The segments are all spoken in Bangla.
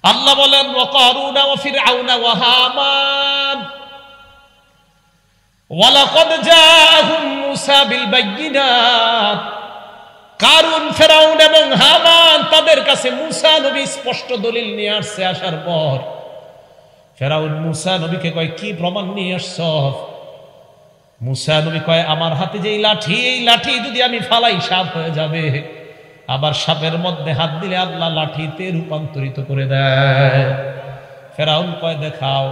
আল্লাহ বলেন ওয়া কারুনা ওয়া ফিরআউনা ওয়া হামান ওয়া লাকাদ জাআহুম মূসা বিল বায়িনাত। কারুন, ফিরআউন এবং হামান তাদের কাছে মূসা নবী স্পষ্ট দলিল নিয়ে আসছে। আসার পর ফিরআউন মূসা নবীকে কয়, কি প্রমাণ নিয়ে আসছো? মূসা নবী কয়, আমার হাতে যে লাঠি, এই লাঠি যদি আমি ফালাই সাপ হয়ে যাবে। আবার সাপের মধ্যে হাত দিলে আল্লাহ লাঠিতে রূপান্তরিত করে দেয়। ফিরআউন কয়, দেখাও।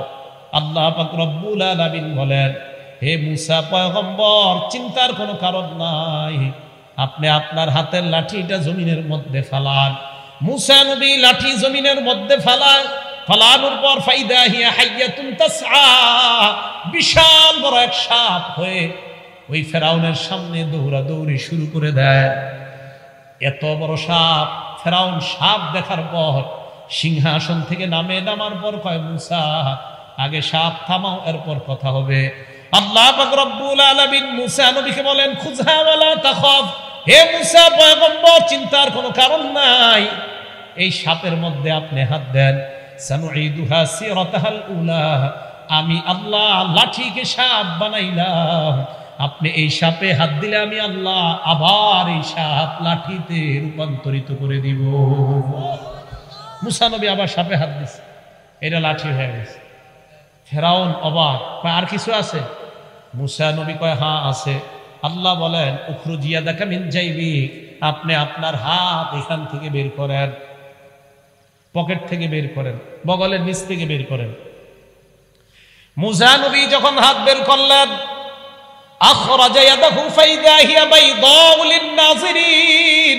আল্লাহ পাক রব্বুল আলামিন বলেন, হে মূসা পয়গম্বর, চিন্তার কোনো কারণ নাই, আপনি আপনার হাতের লাঠিটা জমিনের মধ্যে ফালান। মূসা নবী লাঠি জমিনের মধ্যে ফালায়। ফালানোর পর ফাইদা হিয়া হাইয়াতুন তাসআ, বিশাল বড় এক সাপ হয়ে ওই ফিরআউনের সামনে দৌড়াদৌড়ি শুরু করে দেয়। এত বড় সাপ। ফিরআউন সাপ দেখার পর সিংহাসন থেকে নামার পর কয়, মূসা আগে সাপ থামাও, এরপর কথা হবে। আল্লাহ পাক রব্বুল আলামিন মূসা নবীকে বলেন, খুযহা ওয়ালা তাখাফ, হে মূসা পয়গম্বর, চিন্তার কোনো কারণ নাই, এই সাপের মধ্যে আপনি হাত দেন। সানুঈদুহা সিরাতাহাল উলা, আমি আল্লাহ লাঠিকে সাপ বানাইলাম, আপনি এই সাপে হাত দিলে আমি আল্লাহ আবার এই সাপ লাঠিতে রূপান্তরিত করে দিব। মূসা নবী আবার সাপে হাত দিছে, এটা লাঠি হয়ে গেছে। ফিরআউন অবাক, আর কিছু আছে? মূসা নবী কয়, হ্যাঁ আছে। আল্লাহ বলেন, উখরুজ ইয়াদাকা মিন জাইবিক, আপনি আপনার হাত এখান থেকে বের করেন, পকেট থেকে বের করেন, বগলের নিচ থেকে বের করেন। মূসা নবী যখন হাত বের করলেন, আখরাজা ইয়াদাহু ফাইদা হিয়া বাইদাউ লিন-নাযিরিন,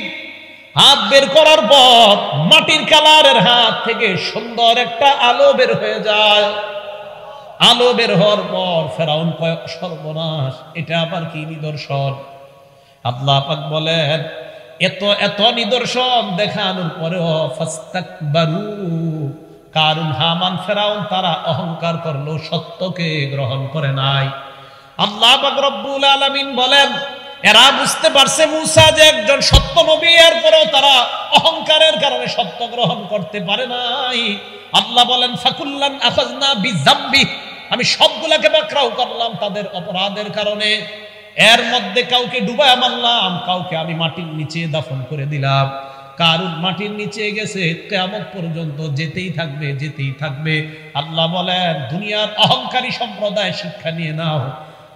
হাত বের করার পর মাটির কালারের হাত থেকে সুন্দর একটা আলো বের হয়ে যায়। আলো বের হওয়ার পর ফিরআউন কয়, সর্বনাশ, এটা আবার কি নিদর্শন? আল্লাহ পাক বলেন, এত এত নিদর্শন দেখানোর পরেও ফাস্তাকবারু, কারুন, হামান, ফিরআউন তারা অহংকার করলো, সত্যকে গ্রহণ করে নাই। আল্লাহ পাক রব্বুল আলামিন বলেন, এরা বুঝতে পারছে মূসা যে একজন সত্য নবী, এরপরেও তারা অহংকারের কারণে সত্য গ্রহণ করতে পারে নাই। আল্লাহ বলেন, ফাকুল্লান আখাযনা বিযামবি, আমি সবগুলাকে পাকড়াও করলাম তাদের অপরাধের কারণে। এর মধ্যে কাউকে ডুবায় মারলাম, কাউকে আমি মাটির নিচে দাফন করে দিলাম। কারুন মাটির নিচে গেছে, কিয়ামত পর্যন্ত যেতেই থাকবে, যেতেই থাকবে। আল্লাহ বলেন, দুনিয়ার অহংকারী সম্প্রদায় শিক্ষা নিয়ে নাও,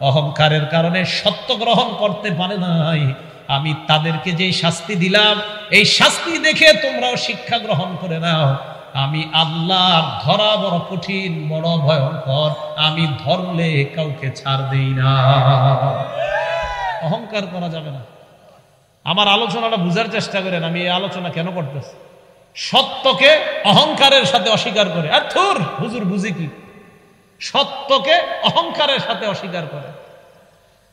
অহংকারের কারণে সত্য গ্রহণ করতে পারে নাই, আমি তাদেরকে যে শাস্তি দিলাম, এই শাস্তি দেখে তোমরাও শিক্ষা গ্রহণ করে নাও। আমি আল্লাহর ধরা বড় কঠিন, বড় ভয়ঙ্কর, আমি ধরলে কাউকে ছাড় দেই না। অহংকার করা যাবে না। আমার আলোচনাটা বুঝার চেষ্টা করেন, আমি এই আলোচনা কেন করতেছি। সত্যকে অহংকারের সাথে অস্বীকার করে, আর থুর হুজুর বুঝি কি, সত্যকে অহংকারের সাথে অস্বীকার করে,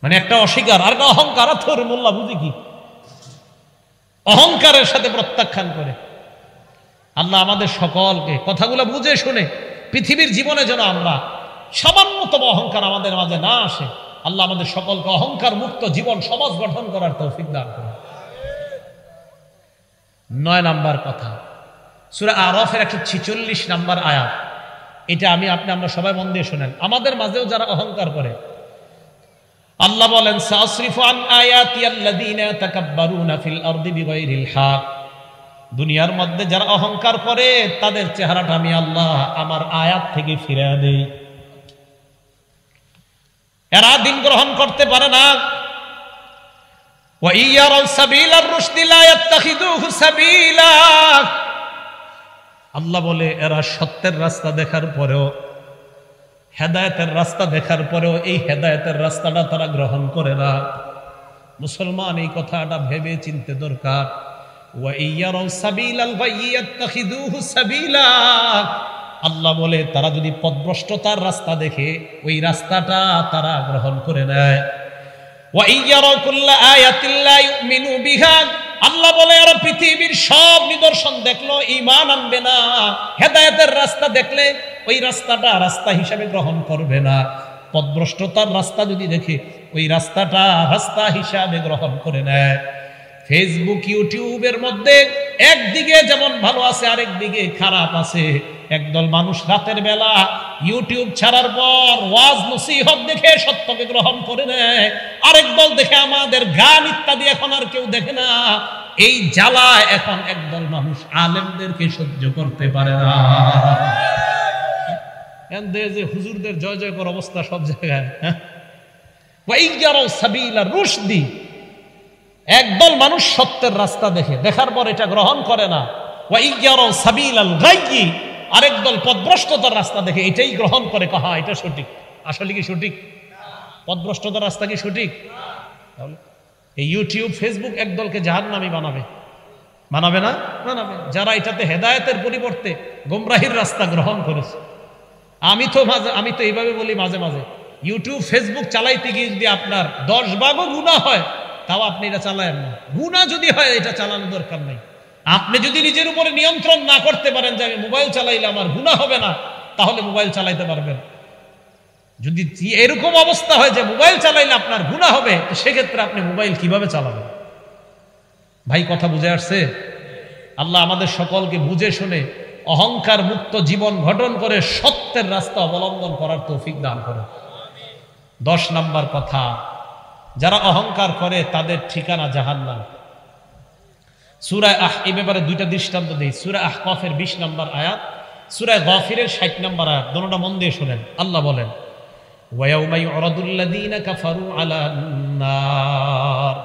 মানে একটা অস্বীকার আর একটা অহংকার, আর থুর মোল্লা বুঝি কি, অহংকারের সাথে প্রত্যাখ্যান করে। আল্লাহ আমাদের সকলকে কথাগুলো বুঝে শুনে পৃথিবীর জীবনে যেন আমরা সামান্যতম অহংকার আমাদের মাঝে না আসে। আল্লাহ আমাদের সকলকে অহংকার মুক্ত জীবন সমাজ গঠন করার তৌফিক দান করুন। 9 নাম্বার কথা, সূরা আরাফের 146 নাম্বার আয়াত। এটা আমরা সবাই মন দিয়ে শুনেন। আমাদের মাঝেও যারা অহংকার করে, আল্লাহ বলেন, সাসরিফু আন আয়াতি আল্লাযীনা তাকাব্বারুনা ফিল আরদি বিগাইরিল হক, দুনিয়ার মধ্যে যারা অহংকার করে তাদের চেহারাটা আমি আল্লাহ আমার আয়াত থেকে ফিরিয়ে দেই। এরা দিন গ্রহণ করতে পারে না। ওয়া ইয়ারাউ সাবিলার রুশদি লা ইয়াত্তাখিযুহু সাবিলা, আল্লাহ বলে এরা সত্যের রাস্তা দেখার পরেও, হেদায়েতের রাস্তা দেখার পরেও এই হেদায়েতের রাস্তাটা তারা গ্রহণ করে না। মুসলমান এই কথাটা ভেবে চিনতে দরকার। আল্লাহ বলে তারা যদি পথভ্রষ্টতার রাস্তা দেখে ওই রাস্তাটা তারা গ্রহণ করে নেয়। আল্লাহ বলে এরা পৃথিবীর সব নিদর্শন দেখলো, ঈমান আনবে না। হেদায়েতের রাস্তা দেখলে ওই রাস্তাটা রাস্তা হিসাবে গ্রহণ করবে না। পথভ্রষ্টতার রাস্তা যদি দেখে ওই রাস্তাটা রাস্তা হিসাবে গ্রহণ করে নেয়। ফেসবুক ইউটিউবের মধ্যে একদিকে যেমন ভালো আছে, আরেক দিকে খারাপ আছে। একদল মানুষ রাতের বেলা ইউটিউব ছাড়ার পর ওয়াজ নসিহত দেখে সত্যকে গ্রহণ করে নেয়, আরেক দল দেখে আমাদের গান ইত্যাদি এখন আর কেউ দেখে না। এই জ্বালা এখন একদল মানুষ আলেমদেরকে সহ্য করতে পারে না। যে হুজুরদের জয় জয়কর অবস্থা সব জায়গায়। একদল মানুষ সত্যের রাস্তা দেখে, দেখার পর এটা গ্রহণ করে না। আরেক দল পথভ্রষ্টতার রাস্তা দেখে এটাই গ্রহণ করে, কহা এটা সঠিক। আসলে কি সঠিক? পথভ্রষ্টতার রাস্তা কি সঠিক? এই ইউটিউব ফেসবুক একদলকে জাহান্নামী বানাবে, বানাবে না? বানাবে। যারা এটাতে হেদায়েতের পরিবর্তে গোমরাহির রাস্তা গ্রহণ করেছে। আমি তো এইভাবে বলি মাঝে মাঝে, ইউটিউব ফেসবুক চালাইতে গিয়ে যদি আপনার 10 ভাগও গুনাহ হয়, তাও আপনি এটা চালায়েন না। গুনাহ যদি হয় এটা চালানোর দরকার নাই। আপনি যদি নিজের উপরে নিয়ন্ত্রণ না করতে পারেন যে আমি মোবাইল চালাইলে আমার গুনাহ হবে না, তাহলে মোবাইল চালাইতে পারবেন। যদি এরকম অবস্থা হয় যে মোবাইল চালাইলে আপনার গুনাহ হবে, তো সেক্ষেত্রে আপনি মোবাইল কিভাবে চালাবেন? ভাই কথা বুঝে আসছে? আল্লাহ আমাদের সকলকে বুঝে শুনে অহংকার মুক্ত জীবন গঠন করে সত্যের রাস্তা অবলম্বন করার তৌফিক দান করে। 10 নম্বর কথা, যারা অহংকার করে তাদের ঠিকানা জাহান্নাম। সূরা এই ব্যাপারে 2টা দৃষ্টান্ত দেই। সূরা আহকাফের 20 নম্বর আয়াত, সূরা গাফিরের 60 নম্বর আয়াত, দুটোটা মন দিয়ে শুনেন। আল্লাহ বলেন, ওয়ায়াউমা ইউরাদুল লাযীনা কাফারু আলান নার,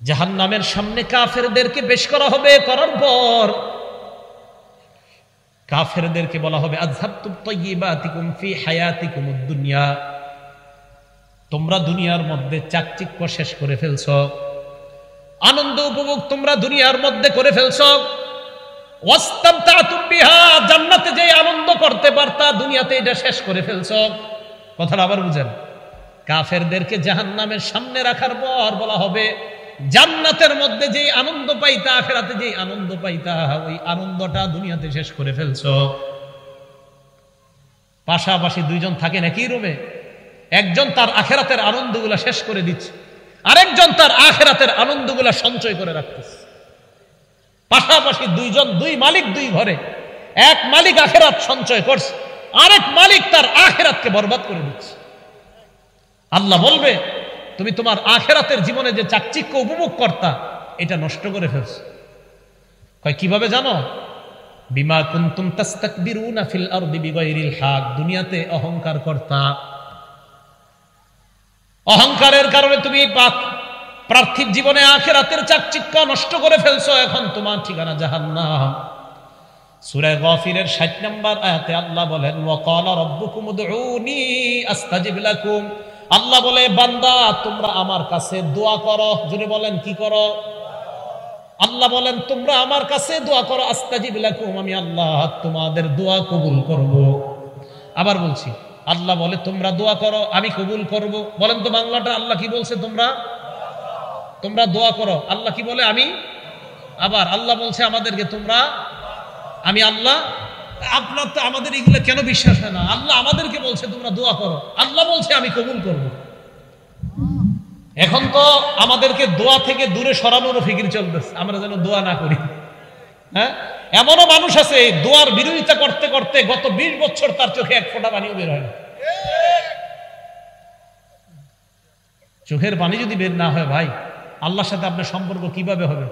জাহান্নামের সামনে কাফেরদেরকে পেশ করা হবে। করার পর কাফেরদেরকে বলা হবে, আযহাবতুম তাইয়্যিবাতিকুম ফি হায়াতিকুমুদ দুনিয়া, তোমরা দুনিয়ার মধ্যে চাকচিক্য শেষ করে ফেলছো, আনন্দ উপভোগ তোমরা দুনিয়ার মধ্যে করে ফেলছো। ওয়াস্তামতাতুম বিহা, জান্নাতে যে আনন্দ করতে পারতা দুনিয়াতে এটা শেষ করে ফেলছো। কথাটা আবার বুঝেন। কাফেরদেরকে জাহান্নামের সামনে রাখার পর বলা হবে, জান্নাতের মধ্যে যে আনন্দ পাইতা, আখিরাতে যে আনন্দ পাইতা, ওই আনন্দটা দুনিয়াতে শেষ করে ফেলছো। পাশাপাশি দুইজন থাকেন একই রুমে, একজন তার আখিরাতের আনন্দগুলা শেষ করে দিচ্ছে, আরেকজন তার আখিরাতের আনন্দগুলা সঞ্চয় করে রাখতেছে। পাশাপাশি দুইজন, দুই মালিক দুই ঘরে, এক মালিক আখিরাত সঞ্চয় করছে, আরেক মালিক তার আখিরাতকে বরবাদ করে দিচ্ছে। আল্লাহ বলবে, তুমি তোমার আখিরাতের জীবনে যে চাকচিক্য উপভোগ করতা এটা নষ্ট করে ফেলছো। কয় কিভাবে জানো? বিমা কুনতুম তাস্তাকবিরুনা ফিল আরদি বিগাইরিল হক, দুনিয়াতে অহংকার করতা, অহংকারের কারণে তুমি পার্থিব জীবনে আখিরাতের চাকচিক্য নষ্ট করে ফেলছো। এখন তোমার ঠিকানা জাহান্নাম। সূরা গাফিরের 60 নম্বর আয়াতে আল্লাহ বলেন, ওয়া ক্বালা রাব্বুকুম উদউনি আস্তাজিব লাকুম, আল্লাহ বলে, বান্দা তোমরা আমার কাছে দোয়া করো। জোরে বলেন, কি করো? আল্লাহ বলেন, তোমরা আমার কাছে দোয়া করো, আস্তাজিব লাকুম, আমি আল্লাহ তোমাদের দোয়া কবুল করব। আবার বলছি, আল্লাহ বলে তোমরা দোয়া করো, আমি কবুল করব। বলেন তো বাংলাটা, আল্লাহ কি বলছে? তোমরা দোয়া করো। আল্লাহ কি বলে? আমি। আবার আল্লাহ বলছে আমাদেরকে তোমরা, আমি আল্লাহ। আপনার তো আমাদের এগুলো কেন বিশ্বাস হয় না? আল্লাহ আমাদেরকে বলছে তোমরা দোয়া করো, আল্লাহ বলছে আমি কবুল করব। এখন তো আমাদেরকে দোয়া থেকে দূরে সরানোর ফিকির চলতেছে, আমরা যেন দোয়া না করি। হ্যাঁ, এমনও মানুষ আছে দোয়ার বিরোধিতা করতে করতে গত 20 বছর তার চোখে এক ফোঁটা পানিও বের হয় না। চোখের পানি যদি বের না হয়, ভাই আল্লাহর সাথে আপনার সম্পর্ক কিভাবে হবে?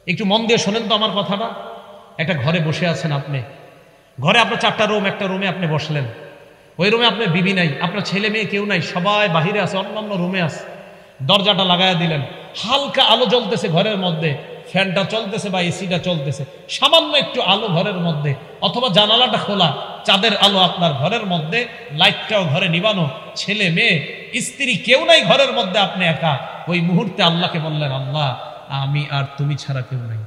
একটু মন দিয়ে শোনেন তো আমার কথাটা। একটা ঘরে বসে আছেন আপনি, ঘরে আপনার 4টা রুম, একটা রুমে আপনি বসলেন, ওই রুমে আপনার বিবি নাই, আপনার ছেলে মেয়ে কেউ নাই, সবাই বাহিরে আছে, অন্যান্য রুমে আছে। দরজাটা লাগায়া দিলেন, হালকা আলো জ্বলতেছে ঘরের মধ্যে, ফ্যানটা চলতেছে বা এসিটা চলতেছে, সামান্য একটু আলো ঘরের মধ্যে, অথবা জানালাটা খোলা, চাঁদের আলো আপনার ঘরের মধ্যে, লাইটটাও ঘরে নিবানো, ছেলে মেয়ে স্ত্রী কেউ নাই ঘরের মধ্যে, আপনি একা। ওই মুহূর্তে আল্লাহকে বললেন, আল্লাহ আমি আর তুমি ছাড়া কেউ নাই।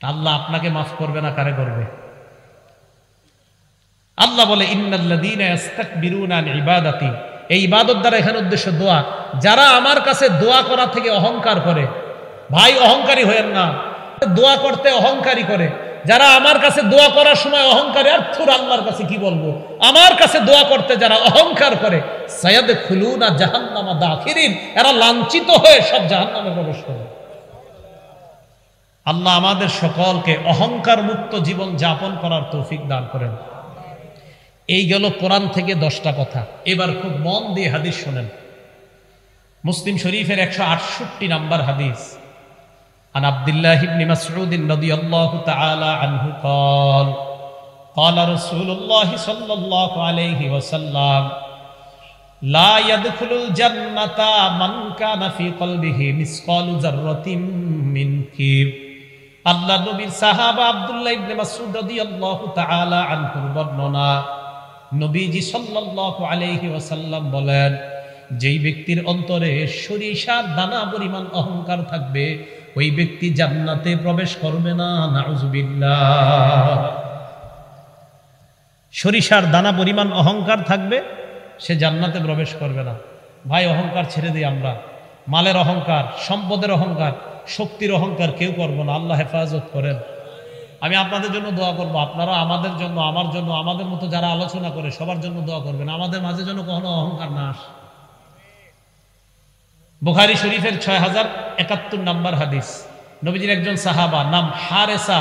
আল্লাহ আপনাকে মাফ করবে না, কারে করবে? আল্লাহ বলে, ইন্নাল্লাযীনা ইস্তাকবিরুনা আন ইবাদাতি, এই ইবাদত দ্বারা এখানে উদ্দেশ্য দোয়া। যারা আমার কাছে দোয়া করা থেকে অহংকার করে, ভাই অহংকারী হয়েন না। দোয়া করতে অহংকারী করে, যারা আমার কাছে দোয়া করার সময় অহংকারী, আর থুর আল্লাহর কাছে কি বলবো, আমার কাছে দোয়া করতে যারা অহংকার করে, সায়াদখুলুনা জাহান্নামা দাখিরিন, এরা লাঞ্ছিত হয়ে সব জাহান্নামে প্রবেশ করবে। আল্লাহ আমাদের সকলকে অহংকার মুক্ত জীবন যাপন করার তৌফিক দান করেন। এই গেল কোরআন থেকে 10টা কথা। এবার খুব মন দিয়ে হাদিস শোনেন। মুসলিম শরীফের 168 নম্বর হাদিস। عن عبد الله بن مسعود رضي الله تعالى عنه قال قال رسول الله صلى الله عليه وسلم لا يدخل الجنة من كان في قلبه مثقال ذرة من كبر। আল্লাহ নবীর সাহাবা আব্দুল্লাহ ইবনে মাসউদ রাদিয়াল্লাহু তাআলা আনহুর বর্ণনা, নবীজি সাল্লাল্লাহু আলাইহি ওয়াসাল্লাম বলেন, যেই ব্যক্তির অন্তরে সরিষার দানা পরিমাণ অহংকার থাকবে, ওই ব্যক্তি জান্নাতে প্রবেশ করবে না। নাউযুবিল্লাহ। সরিষার দানা পরিমাণ অহংকার থাকবে, সে জান্নাতে প্রবেশ করবে না। ভাই, অহংকার ছেড়ে দিই আমরা। মালের অহংকার, সম্পদের অহংকার, শক্তির অহংকার কেউ করবো না। আল্লাহ হেফাজত করেন। আমি আপনাদের জন্য দোয়া করবো, আপনারা আমাদের জন্য, আমার জন্য, আমাদের মতো যারা আলোচনা করে সবার জন্য দোয়া করবেন, আমাদের মাঝে যেন কখনো অহংকার না আসে। বুখারী শরীফের 6071 নম্বর হাদিস। নবীজির একজন সাহাবা নাম হারেসা,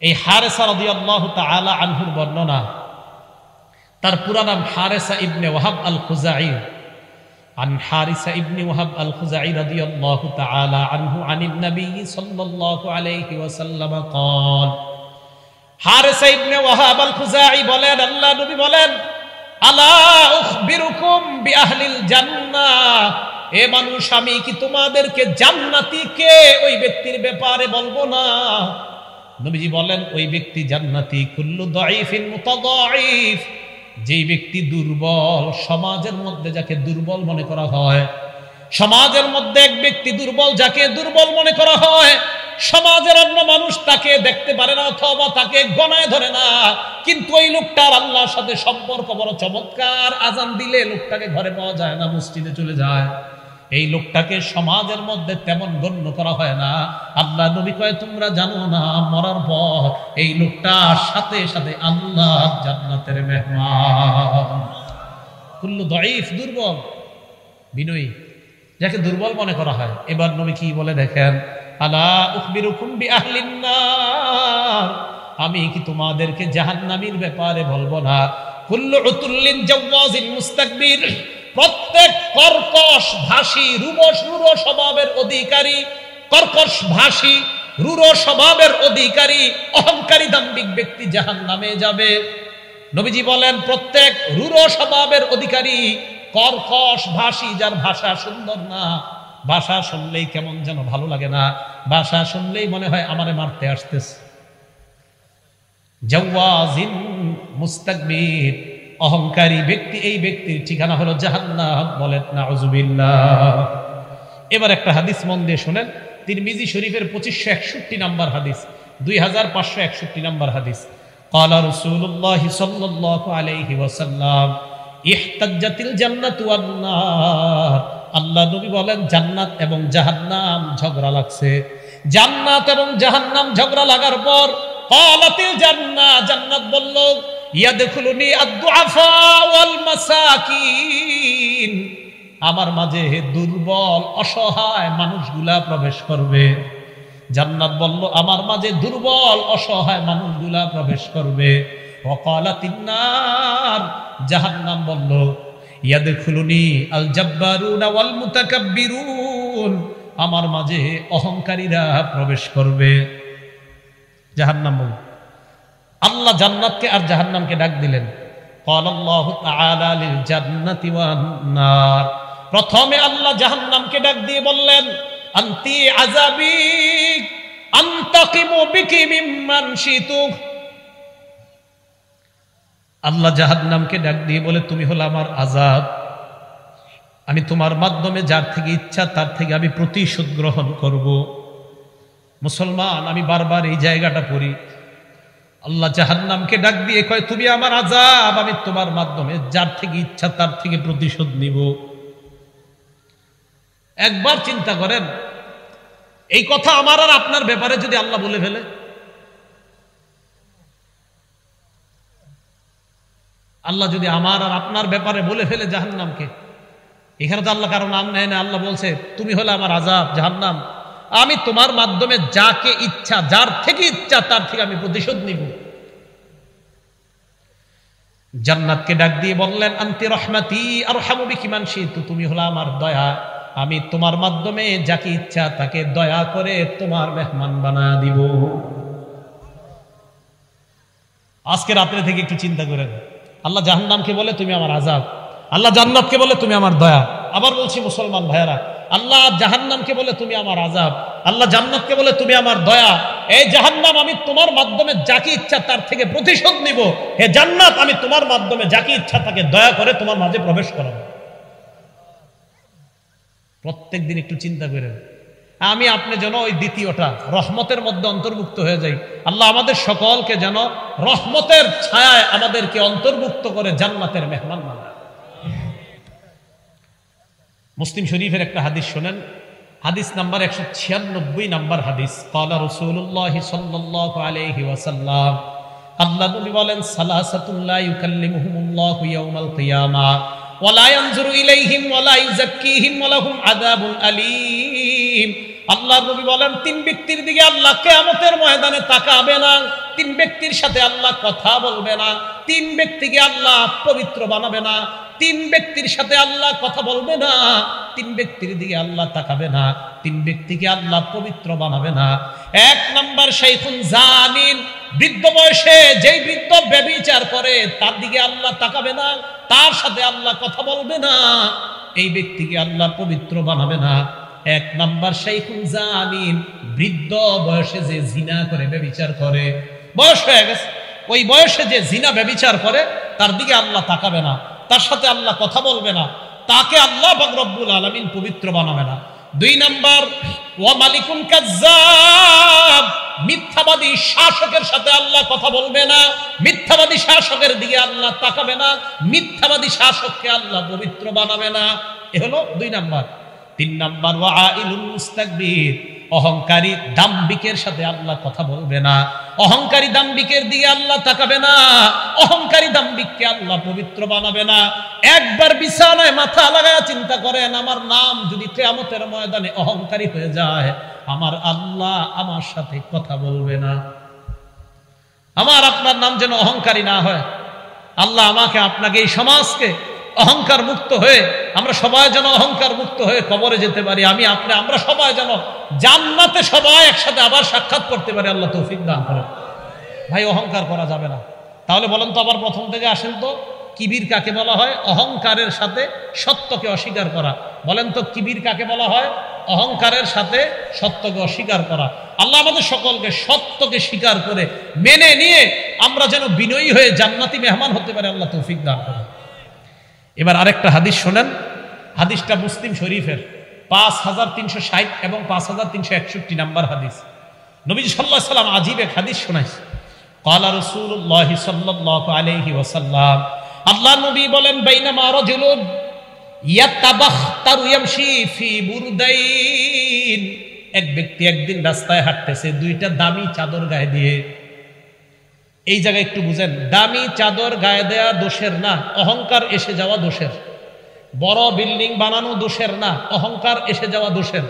এই হারেসা রাদিয়াল্লাহু তাআলা আনহুর বর্ণনা। তার পুরা নাম হারেসা ইবনে ওয়াহাব আল খুজাই। عن حارثة ابن وهب الخزاعي رضي الله تعالى عنه عن النبي صلى الله عليه وسلم قال। حارثة ابن وهب الخزاعي বলেন, আল্লাহ নবী বলেন, আলা উখবিরুকুম বিআহলিল জান্নাহ, এ মানুষ, আমি কি তোমাদেরকে জান্নাতি কে ওই ব্যক্তির ব্যাপারে বলবো না? নবীজি বলেন, ওই ব্যক্তি জান্নাতি কুল্লু দাঈফিন মুতাদাঈফ, যেই ব্যক্তি দুর্বল, সমাজের মধ্যে যাকে দুর্বল মনে করা হয়, সমাজের মধ্যে এক ব্যক্তি দুর্বল, যাকে দুর্বল মনে করা হয়, সমাজের অন্য মানুষ তাকে দেখতে পারে না অথবা তাকে গণায় ধরে না, কিন্তু ওই লোকটার আল্লাহর সাথে সম্পর্ক বড় চমৎকার। আজান দিলে লোকটাকে ঘরে পাওয়া যায় না, মসজিদে চলে যায়। এই লোকটাকে সমাজের মধ্যে তেমন গণ্য করা হয় না। আল্লাহ নবী কয়, তোমরা জানো না, মরার পর এই লোকটার সাথে সাথে আল্লাহ জান্নাতের মেহমান। কুল্লু দাঈফ, দুর্বল, বিনয়ী, যাকে দুর্বল মনে করা হয়। এবার নবী কি বলে দেখেন, আলা উখবিরুকুম বিআহলিন নার, আমি কি তোমাদেরকে জাহান্নামীর ব্যাপারে বলবো না? কুল্লু উতুল্লিন জাওয়াজিন মুস্তাকবির, প্রত্যেক কর্কশ ভাষী, রূঢ় স্বভাবের অধিকারী, কর্কশ ভাষী, রূঢ় স্বভাবের অধিকারী, অহংকারী দাম্ভিক ব্যক্তি জাহান্নামে যাবে। নবীজি বলেন, প্রত্যেক রূঢ় স্বভাবের অধিকারী, কর্কশ ভাষী, যার ভাষা সুন্দর না, ভাষা শুনলেই কেমন যেন ভালো লাগে না, ভাষা শুনলেই মনে হয় আমারে মারতে আসতেছে। জাওয়াজিন মুস্তাকবির, অহংকারী ব্যক্তি, এই ব্যক্তির ঠিকানা হলো জাহান্নাম। বলেন নাউযুবিল্লাহ। এবার একটা হাদিস মন দিয়ে শুনেন। তিরমিজি শরীফের 2561 নম্বর হাদিস, 2561 নম্বর হাদিস। ক্বালা রাসূলুল্লাহ সাল্লাল্লাহু আলাইহি ওয়াসাল্লাম, ইহতাজ্জাতিল জান্নাতু ওয়ান নার, আল্লাহ নবী বলেন, জান্নাত এবং জাহান্নাম ঝগড়া লাগছে। জান্নাত এবং জাহান্নাম ঝগড়া লাগার পর ক্বালাতিল জান্নাহ, জান্নাত বলল, ইয়াদখুলুনি আদ-দুআফা ওয়াল মাসাকিন, আমার মাঝে দুর্বল অসহায় মানুষগুলা প্রবেশ করবে। জান্নাত বলল, আমার মাঝে দুর্বল অসহায় মানুষগুলা প্রবেশ করবে। ওয়া ক্বালাতিন নার, জাহান্নাম বলল, ইয়াদখুলুনি আল জাব্বারুনা ওয়াল মুতাকাব্বিরুন, আমার মাঝে অহংকারীরা প্রবেশ করবে। জাহান্নাম বলল। আল্লাহ জান্নাতকে আর জাহান্নামকে ডাক দিলেন। ক্বালাল্লাহু তাআলা লিল জান্নাতি ওয়ান নার, প্রথমে আল্লাহ জাহান্নামকে ডাক দিয়ে বললেন, আনতি আযাবি আনতাকিমু বিকি মিম্মান শিতু। আল্লাহ জাহান্নামকে ডাক দিয়ে বলে, তুমি হলো আমার আযাব, আমি তোমার মাধ্যমে যার থেকে ইচ্ছা তার থেকে আমি প্রতিশোধ গ্রহণ করব। মুসলমান, আমি বারবার এই জায়গাটা পড়ি। আল্লাহ জাহান্নামকে ডাক দিয়ে কয়, তুমি আমার আযাব, আমি তোমার মাধ্যমে যার থেকে ইচ্ছা তার থেকে প্রতিশোধ নিব। একবার চিন্তা করেন, এই কথা আমার আর আপনার ব্যাপারে যদি আল্লাহ বলে ফেলে, আল্লাহ যদি আমার আর আপনার ব্যাপারে বলে ফেলে জাহান্নামকে, এখানে তো আল্লাহ কারো নাম নেয় না। আল্লাহ বলছে তুমি হলে আমার আযাব জাহান্নাম, আমি তোমার মাধ্যমে যাকে ইচ্ছা, যার থেকে ইচ্ছা তার থেকে আমি প্রতিশোধ নিব। জান্নাতকে ডাক দিয়ে বললেন আনতি রহমাতি আরহামু বিকি মান শিতু, তুমি হলো আমার দয়া, আমি তোমার মাধ্যমে যাকে ইচ্ছা তাকে দয়া করে তোমার মেহমান বানায় দিব। আজকে রাত্রে থেকে একটু চিন্তা করেন, আল্লাহ জাহান্নামকে বলে তুমি আমার আযাব, আল্লাহ জান্নাতকে বলে তুমি আমার দয়া। আবার বলছি মুসলমান ভাইয়েরা, আল্লাহ জাহান্নামকে বলে তুমি আমার আযাব, আল্লাহ জান্নাতকে বলে তুমি আমার দয়া। এই জাহান্নাম আমি তোমার মাধ্যমে যাকে ইচ্ছা তার থেকে প্রতিশোধ নিব, হে জান্নাত আমি তোমার মাধ্যমে যাকে ইচ্ছা তাকে দয়া করে তোমার মাঝে প্রবেশ করাবো। প্রত্যেক দিন একটু চিন্তা করেন, আমি আপনি যেন ওই দ্বিতীয়টা রহমতের মধ্যে অন্তর্ভুক্ত হয়ে যাই। আল্লাহ আমাদের সকলকে যেন রহমতের ছায়ায় আমাদেরকে অন্তর্ভুক্ত করে জান্নাতের মেহমান বানায়। মুসলিম শরীফের একটা হাদিস শোনেন, হাদিস নাম্বার 196 নাম্বার হাদিস। ক্বালা রাসূলুল্লাহ সাল্লাল্লাহু আলাইহি ওয়াসাল্লাম, আল্লাহ নবী বলেন সালাসাতুন লা ইউকাল্লিমুহুমুল্লাহু ইয়াউমাল কিয়ামাহ ওয়া লা ইয়ানজুরু ইলাইহিম ওয়া লা ইউযাক্কিহিম ওয়া লাহুম আযাবুন আলীম। আল্লাহ নবী বলেন তিন ব্যক্তির দিকে আল্লাহ কিয়ামতের ময়দানে তাকাবে না, তিন ব্যক্তির সাথে আল্লাহ কথা বলবে না, তিন ব্যক্তিকে আল্লাহ পবিত্র বানাবে না, তিন ব্যক্তির সাথে আল্লাহ কথা বলবে না, তিন ব্যক্তির দিকে আল্লাহ তাকাবে না, তিন ব্যক্তিকে আল্লাহ পবিত্র বানাবে না। এক নাম্বার শাইখুন জানিন, বৃদ্ধ বয়সে যেই বৃদ্ধ ব্যভিচার করে তার দিকে আল্লাহ তাকাবে না, তার সাথে আল্লাহ কথা বলবে না, এই ব্যক্তিকে আল্লাহ পবিত্র বানাবে না। এক নাম্বার শাইখুন জানিন, বৃদ্ধ বয়সে যে জিনা করে ব্যভিচার করে, বয়স হয়ে গেছে, ওই বয়সে যে জিনা ব্যভিচার করে তার দিকে আল্লাহ তাকাবে না, তার সাথে আল্লাহ কথা বলবে না, তাকে আল্লাহ পাক রব্বুল আলামিন পবিত্র বানাবে না। দুই নাম্বার ওয়া মালিকুন কাজ্জাব, মিথ্যাবাদী শাসকের সাথে আল্লাহ কথা বলবে না, মিথ্যাবাদী শাসকের দিকে আল্লাহ তাকাবে না, মিথ্যাবাদী শাসককে আল্লাহ পবিত্র বানাবে না। এ হলো দুই নাম্বার। তিন নাম্বার ওয়া আইলুল মুস্তাকবির, অহংকারী দাম্ভিকের সাথে আল্লাহ কথা বলবে না, অহংকারী দাম্ভিকের দিকে আল্লাহ তাকাবে না, অহংকারী দাম্ভিককে আল্লাহ পবিত্র বানাবে না। একবার বিছানায় মাথা লাগায় চিন্তা করেন, আমার নাম যদি কিয়ামতের ময়দানে অহংকারী হয়ে যায়, আমার আল্লাহ আমার সাথে কথা বলবে না। আমার আপনার নাম যেন অহংকারী না হয়। আল্লাহ আমাকে আপনাকে এই সমাজকে অহংকার মুক্ত হয়ে, আমরা সবাই যেন অহংকার মুক্ত হয়ে কবরে যেতে পারি। আমি আপনি আমরা সবাই যেন জান্নাতে সবাই একসাথে আবার সাক্ষাৎ করতে পারি। আল্লাহ তৌফিক দান করেন। ভাই অহংকার করা যাবে না। তাহলে বলেন তো আবার প্রথম থেকে আসেন তো, কিবির কাকে বলা হয়? অহংকারের সাথে সত্যকে অস্বীকার করা। বলেন তো কিবির কাকে বলা হয়? অহংকারের সাথে সত্যকে অস্বীকার করা। আল্লাহ আমাদের সকলকে সত্যকে স্বীকার করে মেনে নিয়ে আমরা যেন বিনয়ী হয়ে জান্নাতি মেহমান হতে পারি। আল্লাহ তৌফিক দান করেন। এবার আরেকটা হাদিস শোনেন, হাদিসটা মুসলিম শরীফের 5360 এবং 5361 নাম্বার হাদিস। নবী সাল্লাল্লাহু আলাইহি ওয়াসাল্লাম আজীব এক হাদিস শোনাইছে। ক্বালা রাসূলুল্লাহ সাল্লাল্লাহু আলাইহি ওয়াসাল্লাম, আল্লাহ নবী বলেন বাইনামা রাজুলুন ইয়াতাবাখতারু ইয়ামশি ফি বুরদাইন, এক ব্যক্তি একদিন রাস্তায় হাঁটতেছে দুইটা দামি চাদর গায়ে দিয়ে। এই জায়গায় একটু বুঝেন, দামি চাদর গায়ে দেয়া দোষের না, অহংকার এসে যাওয়া দোষের। বড় বিল্ডিং বানানো দোষের না, অহংকার এসে যাওয়া দোষের।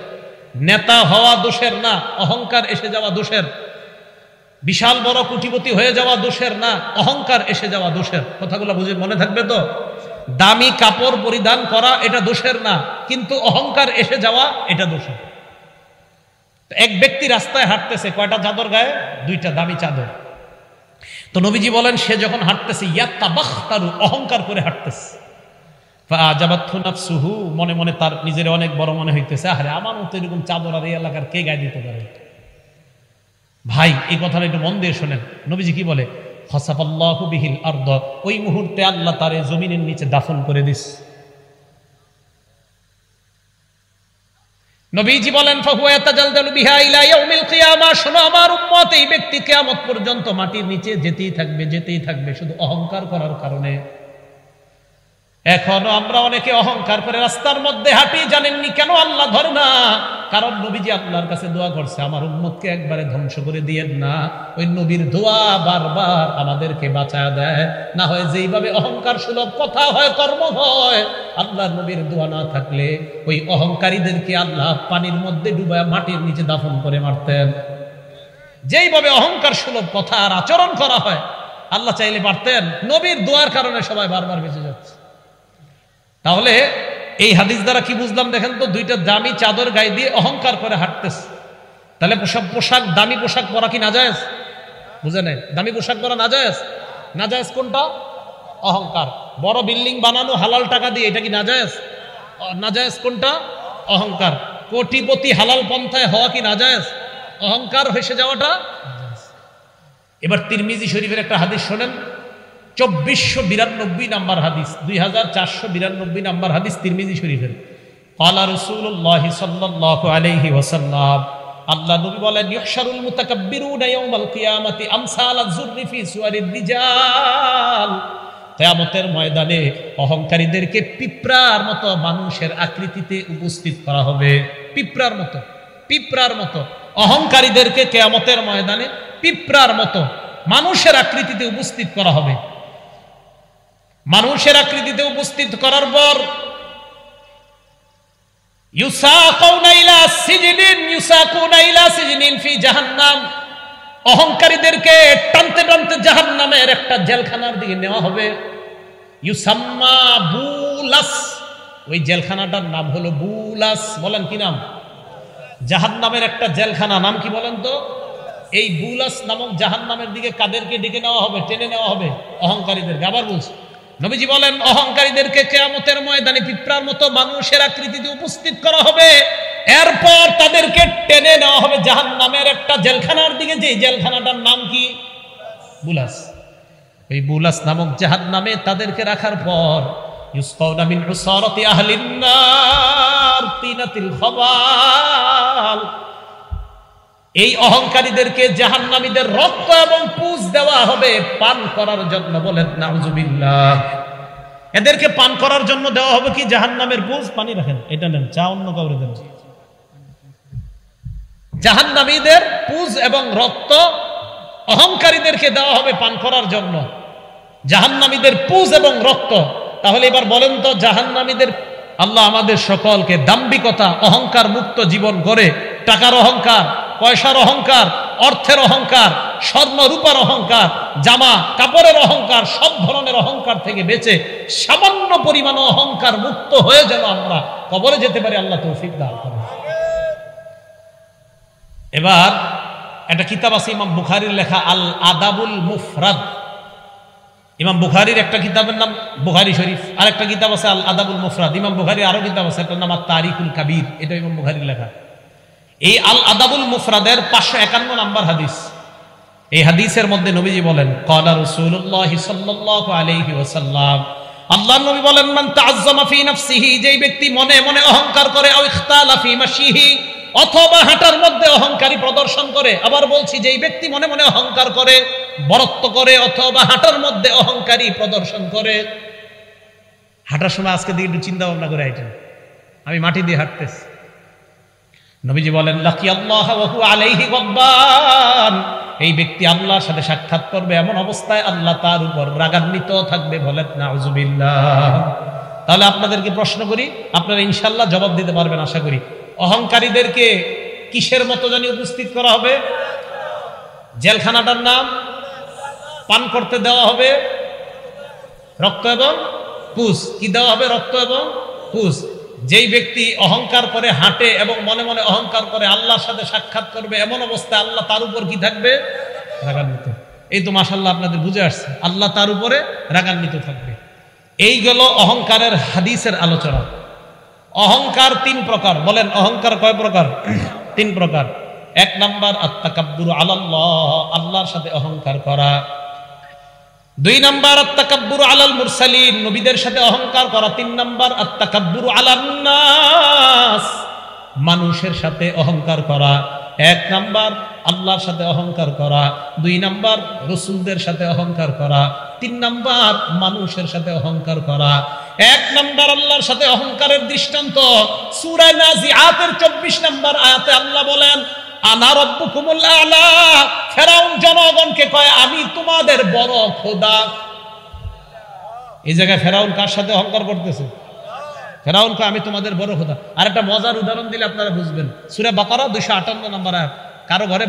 নেতা হওয়া দোষের না, অহংকার এসে যাওয়া দোষের। বিশাল বড় কোটিপতি হয়ে যাওয়া দোষের না, অহংকার এসে যাওয়া দোষের। কথাগুলো বুঝে মনে থাকবে তো? দামি কাপড় পরিধান করা এটা দোষের না, কিন্তু অহংকার এসে যাওয়া এটা দোষের। এক ব্যক্তি রাস্তায় হাঁটতেছে, কয়টা চাদর গায়ে? দুইটা দামি চাদর। তো নবীজি বলেন সে যখন হাঁটতেছে ইয়াতাবাখতারু, অহংকার করে হাঁটতেছে। ফাআজাবাতহু নাফসুহু, মনে মনে তার নিজের অনেক বড় মনে হইতেছে, আরে আমার মতো এরকম চাদর আর এই এলাকার কে গায়ে দিতে পারে? ভাই এই কথাটা একটু মন দিয়ে শোনেন। নবীজি কি বলে? খাসাফাল্লাহু বিহিল আরদ, ওই মুহূর্তে আল্লাহ তারে জমিনের নিচে দাফন করে দিস। নবীজি বলেন ফাহুয়া ইয়াতাজালজালু বিহা ইলা ইয়াউমিল কিয়ামাহ, শোনো আমার উম্মত, এই ব্যক্তি কিয়ামত পর্যন্ত মাটির নিচে যেতেই থাকবে, যেতেই থাকবে, শুধু অহংকার করার কারণে। এখনো আমরা অনেকে অহংকার করে রাস্তার মধ্যে হাঁটি, জানেননি কেন আল্লাহ ধরে না? কারণ নবীজি আল্লাহর কাছে দোয়া করছে, আমার উম্মতকে একবারে ধ্বংস করে দিয়েন না। ওই নবীর দোয়া বারবার আমাদেরকে বাঁচায় দেয়। না হয় যেইভাবে অহংকার সুলভ কথা হয়, কর্ম হয়, আল্লাহর নবীর দোয়া না থাকলে ওই অহংকারীদেরকে আল্লাহ পানির মধ্যে ডুবায় মাটির নিচে দাফন করে মারতেন। যেইভাবে অহংকার সুলভ কথা আর আচরণ করা হয়, আল্লাহ চাইলে পারতেন। নবীর দোয়ার কারণে সবাই বারবার বেঁচে যাচ্ছে। তাহলে এই হাদিস দ্বারা কি বুঝলাম দেখেন তো, দুইটা দামি চাদর গায়ে দিয়ে অহংকার করে হাঁটতেছে। তাহলে পোশাক দামি পোশাক পরা কি নাজায়েজ? বুঝে নেই, দামি পোশাক পরা নাজায়েজ? নাজায়েজ কোনটা? অহংকার। বড় বিল্ডিং বানানো হালাল টাকা দিয়ে, এটা কি নাজায়েজ? নাজায়েজ কোনটা? অহংকার। কোটিপতি হালাল পন্থায় হওয়া কি নাজায়েজ? অহংকার হেসে যাওয়াটা। এবার তিরমিজি শরীফের একটা হাদিস শোনেন, 2492 নাম্বার হাদিস, 2492 নাম্বার হাদিস তিরমিজি শরীফের। ক্বালা রাসূলুল্লাহ সাল্লাল্লাহু আলাইহি ওয়াসাল্লাম, আল্লাহ নবী বলেন, ইহশারুল মুতাকাব্বিরুনা ইয়াওমাল কিয়ামাতি আমসালাজ যুররি ফি সুওয়ারির রিজাল। কিয়ামতের ময়দানে অহংকারীদেরকে পিঁপড়ার মতো মানুষের আকৃতিতে উপস্থিত করা হবে। পিঁপড়ার মতো, পিঁপড়ার মতো অহংকারীদেরকে কিয়ামতের ময়দানে পিঁপড়ার মতো মানুষের আকৃতিতে উপস্থিত করা হবে। মানুষের আকৃতিতে উপস্থিত করার পর ইউসাকুনা ইলা সিজনিন ফি জাহান্নাম, অহংকারীদেরকে টানতে টানতে জাহান্নামের একটা জেলখানার দিকে নেওয়া হবে। ইউসাম্মা বুলাস, ওই জেলখানাটার নাম হলো বুলাস। বলেন কি নাম? জাহান্নামের একটা জেলখানা, নাম কি বলেন তো? এই বুলাস নামক জাহান্নামের দিকে কাদেরকে ডেকে নেওয়া হবে? টেনে নেওয়া হবে অহংকারীদেরকে। আবার বলছি, নবীজি বলেন অহংকারীদেরকে কিয়ামতের ময়দানে পিঁপড়ার মতো মানুষের আকৃতিতে উপস্থিত করা হবে। এরপর তাদেরকে টেনে নেওয়া হবে জাহান্নামের একটা জেলখানার দিকে, যে জেলখানাটার নাম কি? বুলাস। এই বুলাস নামক জাহান্নামে তাদেরকে রাখার পর ইউসকাউনা মিন উসারাতি আহলিন নার তিনাতিল খাবাল, এই অহংকারীদেরকে জাহান্নামীদের রক্ত এবং পুঁজ দেওয়া হবে পান করার জন্য। বলেন নাউজুবিল্লাহ। এদেরকে পান করার জন্য দেওয়া হবে কি? জাহান্নামের পুঁজ। পানি রাখেন, এটা নেন, চা অন্য কাউরে দেন। জাহান্নামীদের পুঁজ এবং রক্ত অহংকারীদেরকে দেওয়া হবে পান করার জন্য। জাহান্নামীদের পুঁজ এবং রক্ত। তাহলে এবার বলেন তো, জাহান্নামীদের, আল্লাহ আমাদের সকলকে দাম্ভিকতা অহংকার মুক্ত জীবন করে, টাকার অহংকার, পয়সার অহংকার, অর্থের অহংকার, স্বর্ণ রূপার অহংকার, জামা কাপড়ের অহংকার, সব ধরনের অহংকার থেকে বেঁচে সামান্য পরিমাণ অহংকার মুক্ত হয়ে যেন আমরা কবরে যেতে পারি, আল্লাহ তৌফিক দান করেন। এবার একটা কিতাব আছে ইমাম বুখারীর লেখা, আল আদাবুল মুফরাদ। ইমাম বুখারীর একটা কিতাবের নাম বুখারী শরীফ, আর একটা কিতাব আছে আল আদাবুল মুফরাদ। ইমাম বুখারীর আরো কিতাব আছে, এটার নাম আত-তারিকুল কাবীর, এটা ইমাম বুখারীর লেখা। এই আল আদাবুল মুফরাদের 551 নাম্বার হাদিস। এই হাদিসের মধ্যে নবীজি বলেন, ক্বালা রাসূলুল্লাহ সাল্লাল্লাহু আলাইহি ওয়াসাল্লাম, আল্লাহর নবী বলেন, মান তাআজ্জামা ফি নাফসিহি, যেই ব্যক্তি মনে মনে অহংকার করে, আও ইখতালা ফি মাশিহি, অথবা হাঁটার মধ্যে অহংকারী প্রদর্শন করে। আবার বলছি, যেই ব্যক্তি মনে মনে অহংকার করে, বরত্ব করে, অথবা হাঁটার মধ্যে অহংকারী প্রদর্শন করে। হাঁটার সময় আজকে দিয়ে একটু চিন্তা ভাবনা করে হাঁটেন, আমি মাটি দিয়ে হাঁটতেছি। নবীজি বলেন, লাকিয়াল্লাহ ওয়া হুয়া আলাইহি গাদবান, এই ব্যক্তি আল্লাহর সাথে সাক্ষাৎ করবে, এমন অবস্থায় আল্লাহ তার উপর রাগান্বিত থাকবে। বলেন নাউজুবিল্লাহ। তাহলে আপনাদেরকে প্রশ্ন করি, আপনারা ইনশাআল্লাহ জবাব দিতে পারবেন আশা করি। অহংকারীদেরকে কিসের মতো জানি উপস্থিত করা হবে? জেলখানাটার নাম, পান করতে দেওয়া হবে রক্ত এবং পুঁজ। কি দেওয়া হবে? রক্ত এবং পুঁজ। যেই ব্যক্তি অহংকার করে হাঁটে এবং মনে মনে অহংকার করে আল্লাহর সাথে সাক্ষাৎ করবে, এমন অবস্থায় আল্লাহ তার উপর কি থাকবে? রাগান্বিত। এই তো মাশাআল্লাহ আপনাদের বুঝে আসছে, আল্লাহ তার উপরে রাগান্বিত থাকবে। এই গেল অহংকারের হাদিসের আলোচনা। অহংকার 3 প্রকার। বলেন অহংকার কয় প্রকার? 3 প্রকার। 1 নাম্বার আত-তাকাব্বুরু আলাল্লাহ, আল্লাহর সাথে অহংকার করা। 2 নাম্বার আত-তাকাব্বুরু আলাল মুরসালিন, নবীদের সাথে অহংকার করা। 3 নাম্বার আত-তাকাব্বুরু আলান নাস, মানুষের সাথে অহংকার করা। 1 নাম্বার আল্লাহর সাথে অহংকার করা, 2 নাম্বার রাসূলদের সাথে অহংকার করা, 3 নাম্বার মানুষের সাথে অহংকার করা। 1 নাম্বার আল্লাহর সাথে অহংকারের দৃষ্টান্ত সূরা নাজিআতের 24 নাম্বার আয়াতে আল্লাহ বলেন, আনা রাব্বুকুমুল আ'লা। ফেরাউন জনগণকে কয়, আমি তোমাদের বড় খোদা। এই জায়গায় ফেরাউন কার সাথে অহংকার করতেছে? ফেরাউন কয়, আমি তোমাদের বড় খোদা। আর একটা মজার উদাহরণ দিলে আপনারা বুঝবেন। সূরা বাকারা 258 নম্বর আয়াত। কারো ঘরে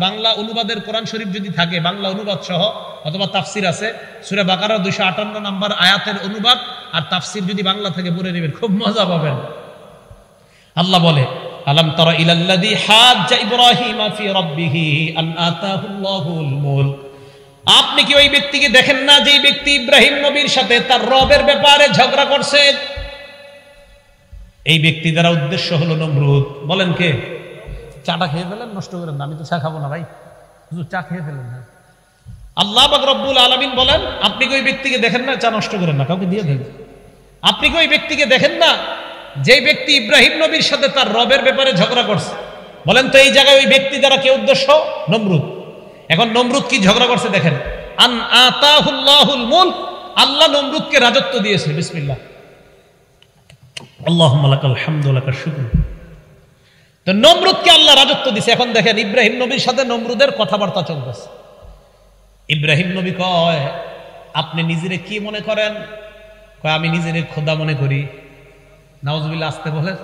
বাংলা অনুবাদের কোরআন শরীফ যদি থাকে, বাংলা অনুবাদ সহ অথবা তাফসির আছে, সূরা বাকারা 258 নম্বর আয়াতের অনুবাদ আর তাফসির যদি বাংলা থেকে পড়ে নেবেন, খুব মজা পাবেন। আল্লাহ বলে, আলাম তারা ইলাল্লাযী হাজ্জা ইব্রাহিমা ফি রাব্বিহি আন আতাহুল্লাহুল মুলক। আপনি কি ওই ব্যক্তিকে দেখেন না যে ব্যক্তি ইব্রাহিম নবীর সাথে তার রবের ব্যাপারে ঝগড়া করছে? এই ব্যক্তি দ্বারা উদ্দেশ্য হলো নমরুদ। বলেন কে? চাটা খেয়ে ফেলেন, নষ্ট করেন না। আমি তো চা খাবো না ভাই, হুজুর চা খেয়ে ফেলেন না। আল্লাহ পাক রব্বুল আলামিন বলেন, আপনি কি ওই ব্যক্তিকে দেখেন না? চা নষ্ট করেন না, কাউকে দিয়ে দেন। আপনি কি ওই ব্যক্তিকে দেখেন না যে ব্যক্তি ইব্রাহিম নবীর সাথে তার রবের ব্যাপারে ঝগড়া করছে? বলেন তো এই জায়গায় ওই ব্যক্তি দ্বারা কে উদ্দেশ্য? নমরুদ। এখন নমরুদ কি ঝগড়া করছে দেখেন। আন আতাহুল্লাহুল মুলক, আল্লাহ নমরুদকে রাজত্ব দিয়েছে। বিসমিল্লাহ, আল্লাহুম্মা লাকাল হামদু ওয়া লাকাশ শুকর। তো নমরুদকে আল্লাহ রাজত্ব দিয়েছে। এখন দেখেন ইব্রাহিম নবীর সাথে নমরুদের কথাবার্তা চলতেছে। ইব্রাহিম নবী কয়, আপনি নিজেরে কি মনে করেন? কয়, আমি নিজেরে খোদা মনে করি। নাউজুবিল্লাহ, আসতে বলেন।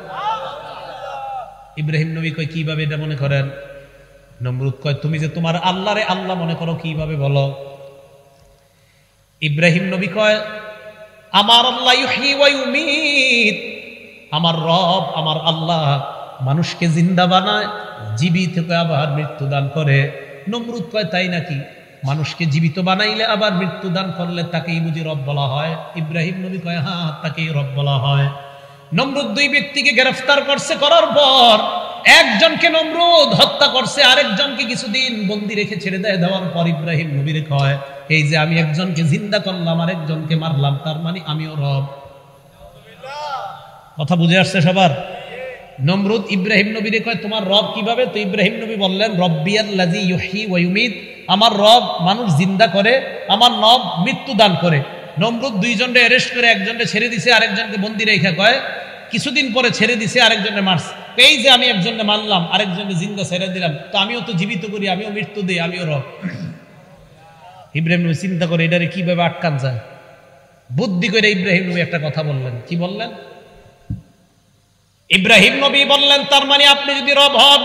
ইব্রাহিম নবী কয়, কিভাবে এটা মনে করেন? নমরুদ কয়, তুমি যে তোমার আল্লাহরে আল্লাহ মনে করো, কিভাবে বলো? ইব্রাহিম নবী কয়, আমার আল্লাহ ইউহয়ী ওয়া ইউমীত, আমার রব আমার আল্লাহ মানুষকে জিন্দা বানায়, জীবিত আবার মৃত্যু দান করে। নমরুদ কয়, তাই নাকি? মানুষকে জীবিত বানাইলে আবার মৃত্যু দান করলে তাকেই বুঝি রব বলা হয়? ইব্রাহিম নবী কয়, হ্যাঁ, তাকেই রব বলা হয়। নমরুদ 2 ব্যক্তিকে গ্রেফতার করছে, করার পর একজনকে নমরুদ হত্যা করছে, আরেকজনকে কিছুদিন বন্দী রেখে ছেড়ে দেওয়ার পর ইব্রাহিম নবীরে কয়, এই যে আমি একজনকে জিন্দা করলাম, আরেকজনকে মারলাম, তার মানে আমিও রব। কথা বুঝে আসছে সবার? নমরুদ ইব্রাহিম নবীরে কয়, তোমার রব কিভাবে? তো ইব্রাহিম নবী বললেন, রব্বিয়াল্লাযী ইউহয়ী ওয়া ইউমীত, আমার রব মানুষ জিন্দা করে, আমার রব মৃত্যু দান করে। নমরুদ 2 জনকে অ্যারেস্ট করে একজনকে ছেড়ে দিছে, আরেকজনকে বন্দী রেখে কয়, কিছুদিন পরে ছেড়ে দিছে, আরেকজনকে মারছে। এই যে আমি একজনকে মারলাম, আরেকজনকে জিন্দা ছেড়ে দিলাম, তো আমিও তো জীবিত করি, আমিও মৃত্যু দিই, আমিও রব। ইব্রাহিম নবী চিন্তা করে এটারে কিভাবে আটকান যায়। বুদ্ধি করে ইব্রাহিম নবী একটা কথা বললেন। কি বললেন? ইব্রাহিম নবী বললেন, তার মানে আপনি যদি রব হন,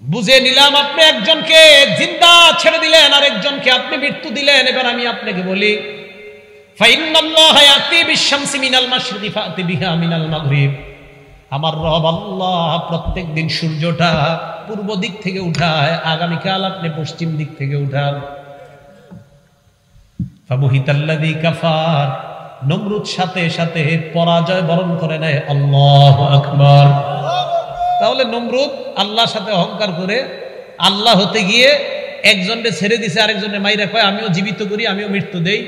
বুঝে নিলাম আপনি একজনকে জিন্দা ছেড়ে দিলেন, আরেকজনকে আপনি মৃত্যু দিলেন। এবার আমি আপনাকে বলি, ফাইন্নাল্লাহা ইয়াতি বিশ-শামসি মিনাল মাশরিকি ফাতি বিহা মিনাল মাগরিব, আমার রব আল্লাহ প্রত্যেকদিন সূর্যটা পূর্ব দিক থেকে উঠায়, আগামীকাল আপনি পশ্চিম দিক থেকে উঠান। ফাবুহিতাল্লাযী কাফার, নমরুদ সাথে সাথে পরাজয় বরণ করে নেয়। আল্লাহু আকবার। তাহলে নমরুদ আল্লাহর সাথে অহংকার করে আল্লাহ হতে গিয়ে একজনকে ছেড়ে দিছে, আরেকজনে মাইরা কয়, আমিও জীবিত করি, আমিও মৃত্যু দেই।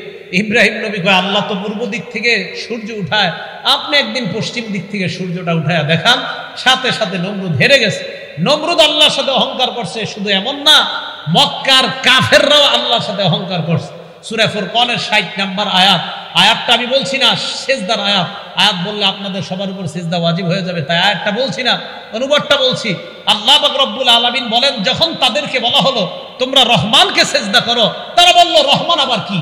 ইব্রাহিম নবী কয়, আল্লাহ তো পূর্ব দিক থেকে সূর্য উঠায়, আপনি একদিন পশ্চিম দিক থেকে সূর্যটা উঠায় দেখান। সাথে সাথে নমরুদ হেরে গেছে। নমরুদ আল্লাহর সাথে অহংকার করছে, শুধু এমন না, মক্কার কাফেররাও আল্লাহর সাথে অহংকার করছে। সূরা ফুরকানের 60 নম্বর আয়াত। আয়াতটা আমি বলছি না সিজদার আয়াত, আয়াত বললে আপনাদের সবার উপর সিজদা ওয়াজিব হয়ে যাবে, তাই আয়াতটা বলছি না, অনুবাদটা বলছি। আল্লাহ পাক রব্বুল আলামিন বলেন, যখন তাদেরকে বলা হলো তোমরা রহমানকে সিজদা করো, তারা বলল রহমান আবার কি?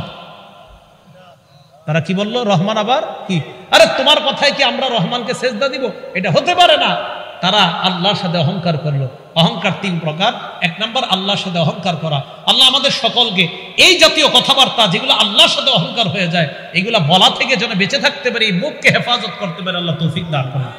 তারা কি বলল? রহমান আবার কি? আরে তোমার কথায় কি আমরা রহমানকে সিজদা দিব? এটা হতে পারে না। তারা আল্লাহর সাথে অহংকার করলো। অহংকার 3 প্রকার। 1 নাম্বার আল্লাহর সাথে অহংকার করা। আল্লাহ আমাদের সকলকে এই জাতীয় কথাবার্তা যেগুলো আল্লাহর সাথে অহংকার হয়ে যায়, এগুলা বলা থেকে যেন বেঁচে থাকতে পারি, মুখকে হেফাজত করতে পারে, আল্লাহ তৌফিক দান করেন।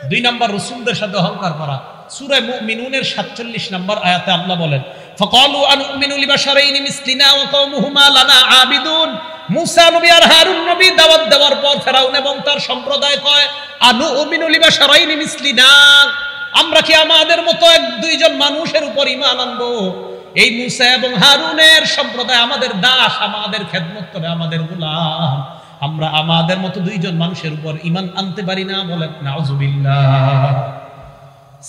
2 নাম্বার রাসূলদের সাথে অহংকার করা। সূরা মুমিনুনের 47 নম্বর আয়াতে আল্লাহ বলেন, ফাকালু আনুমিনু লিবাশারাইনি মিসলিনা ওয়া কওমুহুমা লানা আবিদুন। মুসা নবী আর হারুন নবী দাওয়াত দেওয়ার পর ফেরাউন এবং তার সম্প্রদায় কয়, আনুমিনু লিবাশারাইনি মিসলিনা, আমরা কি আমাদের মতো 1-2 জন মানুষের উপর ঈমান আনবো? এই মুসা এবং হারুনের সম্প্রদায় আমাদের দাস, আমাদের খেদমত করে, আমাদের গোলাম। আমরা আমাদের মতো দুইজন মানুষের উপর ঈমান আনতে পারি না? বলেন নাউজুবিল্লাহ।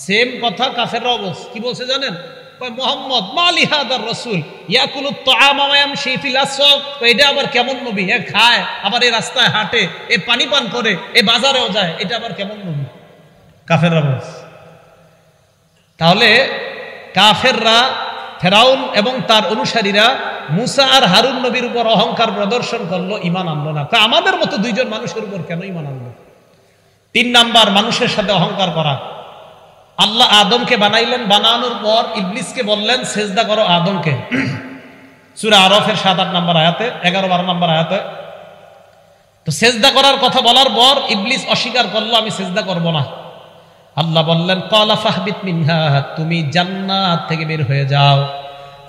সেম কথা কাফেররা কি বলছে জানেন? মুহাম্মদ মালি হাদার রাসূল ইয়াকুলুত তাআমা ওয়া ইয়ামশি ফিল আসওয়াক, এটা আবার কেমন নবী? এ খায়, আবার এই রাস্তায় হাঁটে, এ পানি পান করে, এ বাজারেও যায়, এটা আবার কেমন নবী? কাফেররা বলছে। তাহলে কাফেররা, ফেরাউন এবং তার অনুসারীরা মুসা আর হারুন নবীর উপর অহংকার প্রদর্শন করলো, ঈমান আনলো না। তা আমাদের মতো দুইজন মানুষের উপর কেন ঈমান আনলো? 3 নাম্বার, মানুষের সাথে অহংকার করা। আল্লাহ আদমকে বানাইলেন, বানানোর পর ইবলিসকে বললেন সেজদা করো আদমকে। সূরা আরাফের 7-8 নম্বর আয়াতে, 11-12 নম্বর আয়াতে। তো সেজদা করার কথা বলার পর ইবলিস অস্বীকার করলো, আমি সেজদা করব না। আল্লাহ বললেন ক্বালা ফাহবিত মিনহা, তুমি জান্নাত থেকে বের হয়ে যাও।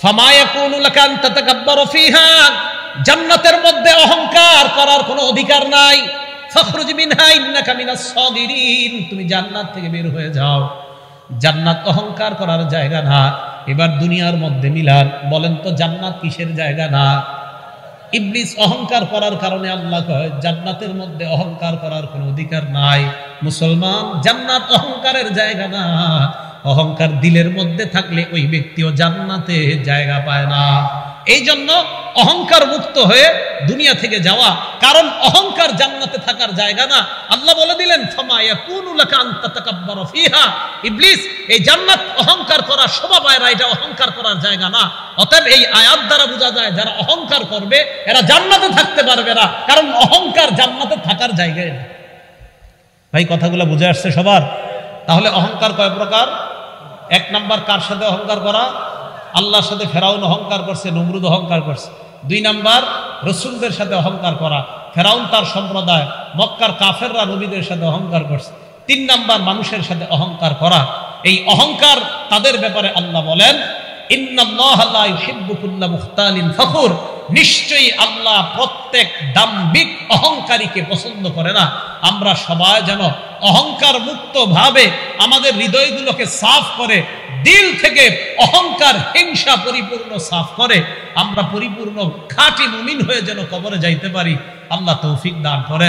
ফামা ইয়াকুনু লাকা আন তাতাকাব্বারু ফিহা, জান্নাতের মধ্যে অহংকার করার কোনো অধিকার নাই। ফাখরুজ মিনহা ইন্নাকা মিনাস সাগিরিন, তুমি জান্নাত থেকে বের হয়ে যাও। জান্নাত অহংকার করার জায়গা না। এবার দুনিয়ার মধ্যে মিলান, বলেন তো জান্নাত কিসের জায়গা না? ইবলিস অহংকার করার কারণে আল্লাহ কয় জান্নাতের মধ্যে অহংকার করার কোনো অধিকার নাই। মুসলমান, জান্নাত অহংকারের জায়গা না। অহংকার দিলের মধ্যে থাকলে ওই ব্যক্তিও জান্নাতে জায়গা পায় না। এই জন্য অহংকার মুক্ত হয়ে দুনিয়া থেকে যাওয়া, কারণ অহংকার জান্নাতে থাকার জায়গা না। আল্লাহ বলে দিলেন ফামা ইয়াকুনু লাকা আন তাতাকাব্বারু ফিহা, ইবলিস এই জান্নাত অহংকার করা শোভা পায় না, এটা অহংকার করার জায়গা না। অতএব এই আয়াত দ্বারা বোঝা যায় যারা অহংকার করবে এরা জান্নাতে থাকতে পারবে না, কারণ অহংকার জান্নাতে থাকার জায়গায় না। ভাই কথাগুলো বুঝে আসছে সবার? তাহলে অহংকার কয় প্রকার? 1 নাম্বার, কার সাথে অহংকার করা? আল্লাহর সাথে ফেরাউন অহংকার করছে, নমরুদ অহংকার করছে। 2 নাম্বার, রসুলদের সাথে অহংকার করা, ফেরাউন তার সম্প্রদায়, মক্কার কাফেররা নবীদের সাথে অহংকার করছে। 3 নাম্বার, মানুষের সাথে অহংকার করা। এই অহংকার তাদের ব্যাপারে আল্লাহ বলেন ইন্নাল্লাহা লা ইউহিব্বু কুল্লা মুখতালিন ফখুর, নিশ্চয়ই আল্লাহ প্রত্যেক দাম্ভিক অহংকারীকে পছন্দ করে না। আমরা সবাই যেন অহংকার মুক্ত ভাবে আমাদের হৃদয়গুলোকে সাফ করে, দিল থেকে অহংকার হিংসা পরিপূর্ণ সাফ করে আমরা পরিপূর্ণ খাঁটি মুমিন হয়ে যেন কবরে যাইতে পারি। আল্লাহ তৌফিক দান করেন।